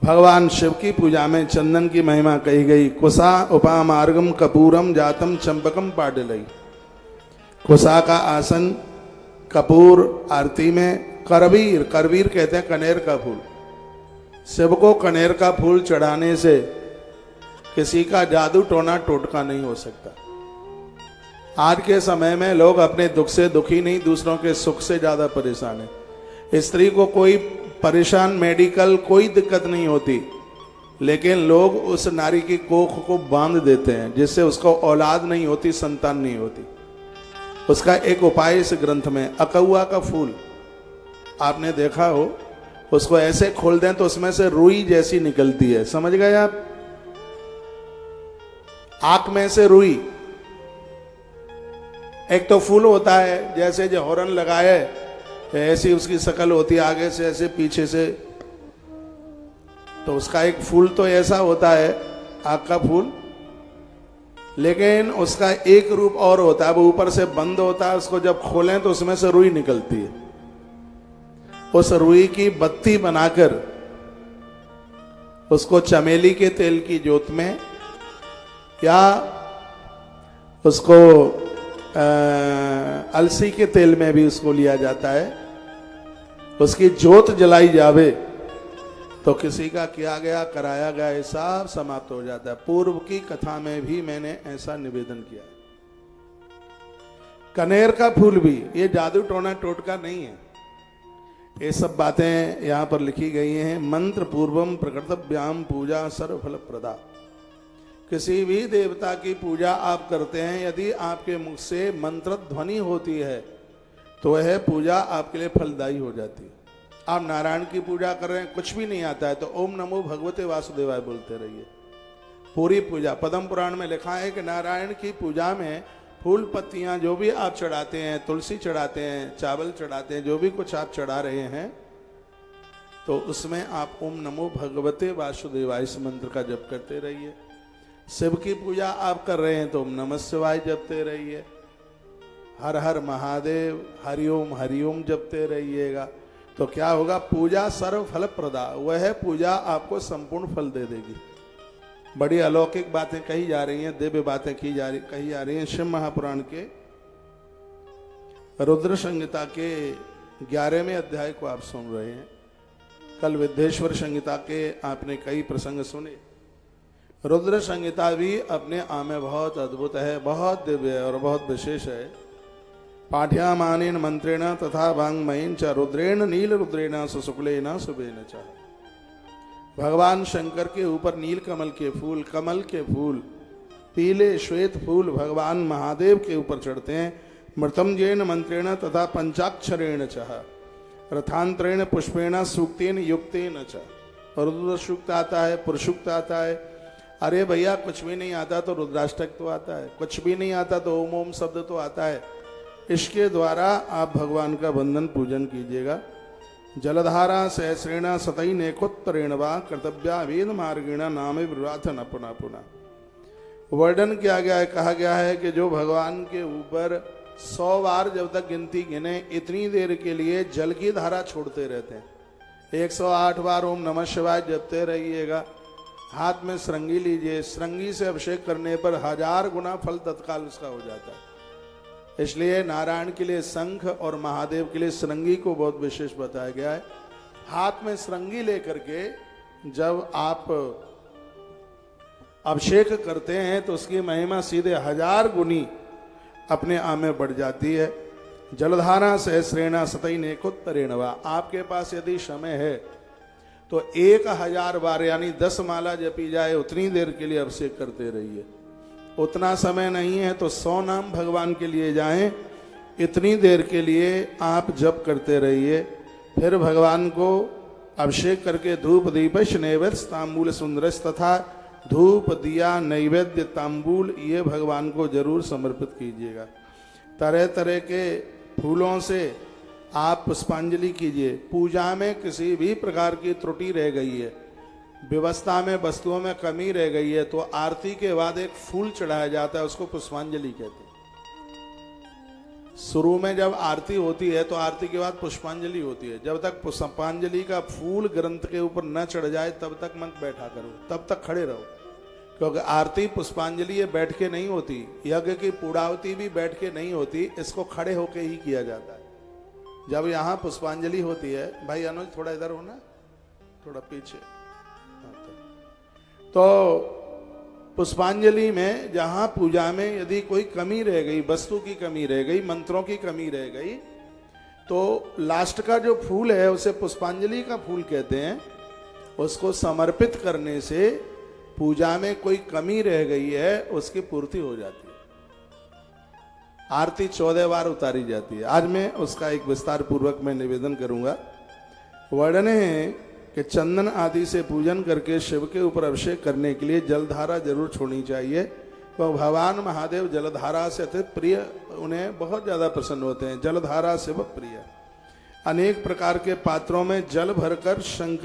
भगवान शिव की पूजा में चंदन की महिमा कही गई। कुशा उपामार्गम कपूरम जातम चंपकम पाडलई। कुशा का आसन, कपूर आरती में, करवीर, करवीर कहते हैं कनेर का फूल। शिव को कनेर का फूल चढ़ाने से किसी का जादू टोना टोटका नहीं हो सकता। आज के समय में लोग अपने दुख से दुखी नहीं, दूसरों के सुख से ज्यादा परेशान है। स्त्री को कोई परेशान, मेडिकल कोई दिक्कत नहीं होती, लेकिन लोग उस नारी की कोख को बांध देते हैं, जिससे उसको औलाद नहीं होती, संतान नहीं होती। उसका एक उपाय इस ग्रंथ में, अकौआ का फूल आपने देखा हो, उसको ऐसे खोल दें तो उसमें से रुई जैसी निकलती है, समझ गए आप? आंख में से रुई। एक तो फूल होता है जैसे जो हॉर्न लगाए ऐसी उसकी शक्ल होती है, आगे से ऐसे पीछे से, तो उसका एक फूल तो ऐसा होता है आंख का फूल, लेकिन उसका एक रूप और होता है, वो ऊपर से बंद होता है, उसको जब खोलें तो उसमें से रुई निकलती है। उस रुई की बत्ती बनाकर उसको चमेली के तेल की जोत में या उसको अलसी के तेल में भी उसको लिया जाता है, उसकी जोत जलाई जावे तो किसी का किया गया कराया गया ये सब समाप्त हो जाता है। पूर्व की कथा में भी मैंने ऐसा निवेदन किया। कनेर का फूल भी, ये जादू टोना टोटका नहीं है, ये सब बातें यहां पर लिखी गई हैं। मंत्र पूर्वम प्रकृतव्याम पूजा सर्वफल प्रदा। किसी भी देवता की पूजा आप करते हैं, यदि आपके मुख से मंत्र ध्वनि होती है तो वह पूजा आपके लिए फलदायी हो जाती है। आप नारायण की पूजा कर रहे हैं, कुछ भी नहीं आता है तो ओम नमो भगवते वासुदेवाय बोलते रहिए। पूरी पूजा, पद्म पुराण में लिखा है कि नारायण की पूजा में फूल पत्तियां जो भी आप चढ़ाते हैं, तुलसी चढ़ाते हैं, चावल चढ़ाते हैं, जो भी कुछ आप चढ़ा रहे हैं, तो उसमें आप ओम नमो भगवते वासुदेवाय इस मंत्र का जप करते रहिए। शिव की पूजा आप कर रहे हैं तो ओम नमः शिवाय जपते रहिए। हर हर महादेव, हरिओम जपते रहिएगा। तो क्या होगा? पूजा सर्व फल प्रदा, वह पूजा आपको संपूर्ण फल दे देगी। बड़ी अलौकिक बातें कही जा रही हैं, दिव्य बातें कही जा रही हैं। शिव महापुराण के रुद्र संहिता के 11वें अध्याय को आप सुन रहे हैं। कल विद्येश्वर संहिता के आपने कई प्रसंग सुने। रुद्र संहिता भी अपने आप में बहुत अद्भुत है, बहुत दिव्य है और बहुत विशेष है। पाठ्यमानेन मंत्रेण तथा वांग्मयेन च रुद्रेण नील रुद्रेण सुशुक्लेन शुभेन च। भगवान शंकर के ऊपर नील कमल के फूल, कमल के फूल, पीले श्वेत फूल भगवान महादेव के ऊपर चढ़ते हैं। मृतंजयेन मंत्रेण तथा पंचाक्षरेण च रथांतरेण पुष्पेण सूक्तेन युक्तेन च। रुद्र सूक्त आता है, पुरुषूक्त आता है। अरे भैया कुछ भी नहीं आता तो रुद्राष्टक तो आता है, कुछ भी नहीं आता तो ओम ओम शब्द तो आता है। इसके द्वारा आप भगवान का वंदन पूजन कीजिएगा। जलधारा सहस्रेण शतैनेकोत्तरेण वा कर्तव्या वेद मार्गेण नामे विराथ न पुनः पुनः। वर्णन किया गया है, कहा गया है कि जो भगवान के ऊपर 100 बार जब तक गिनती गिने, इतनी देर के लिए जल की धारा छोड़ते रहते हैं। 108 बार ओम नमः शिवाय जपते रहिएगा। हाथ में श्रृंगी लीजिए, श्रृंगी से अभिषेक करने पर 1000 गुना फल तत्काल उसका हो जाता है। इसलिए नारायण के लिए शंख और महादेव के लिए श्रृंगी को बहुत विशेष बताया गया है। हाथ में श्रृंगी लेकर के जब आप अभिषेक करते हैं तो उसकी महिमा सीधे 1000 गुनी अपने आप में बढ़ जाती है। जलधारा सहस्रेण शतैनेकोत्तरेण वा। आपके पास यदि समय है तो 1000 बार यानी 10 माला जपी जाए, उतनी देर के लिए अभिषेक करते रहिए। उतना समय नहीं है तो 100 नाम भगवान के लिए जाएं, इतनी देर के लिए आप जप करते रहिए। फिर भगवान को अभिषेक करके धूप दीपश नैवेद्य तांबूल सुंदरस तथा धूप दिया नैवेद्य तांबूल ये भगवान को जरूर समर्पित कीजिएगा। तरह तरह के फूलों से आप पुष्पांजलि कीजिए। पूजा में किसी भी प्रकार की त्रुटि रह गई है, व्यवस्था में वस्तुओं में कमी रह गई है, तो आरती के बाद एक फूल चढ़ाया जाता है, उसको पुष्पांजलि कहते हैं। शुरू में जब आरती होती है तो आरती के बाद पुष्पांजलि होती है। जब तक पुष्पांजलि का फूल ग्रंथ के ऊपर न चढ़ जाए तब तक मत बैठा करो, तब तक खड़े रहो, क्योंकि आरती पुष्पांजलि ये बैठ के नहीं होती, यज्ञ की पूर्णावती भी बैठ के नहीं होती, इसको खड़े होके ही किया जाता है। जब यहाँ पुष्पांजलि होती है, भाई अनुज थोड़ा इधर हो ना, थोड़ा पीछे, तो पुष्पांजलि में जहां पूजा में यदि कोई कमी रह गई, वस्तु की कमी रह गई, मंत्रों की कमी रह गई, तो लास्ट का जो फूल है उसे पुष्पांजलि का फूल कहते हैं। उसको समर्पित करने से पूजा में कोई कमी रह गई है उसकी पूर्ति हो जाती है। आरती 14 बार उतारी जाती है। आज मैं उसका एक विस्तार पूर्वक मैं निवेदन करूंगा। वर्णन है कि चंदन आदि से पूजन करके शिव के ऊपर अभिषेक करने के लिए जलधारा जरूर छोड़नी चाहिए। तो भगवान महादेव जलधारा से अति प्रिय, उन्हें बहुत ज्यादा प्रसन्न होते हैं। जलधारा शिव प्रिय। अनेक प्रकार के पात्रों में जल भरकर शंकर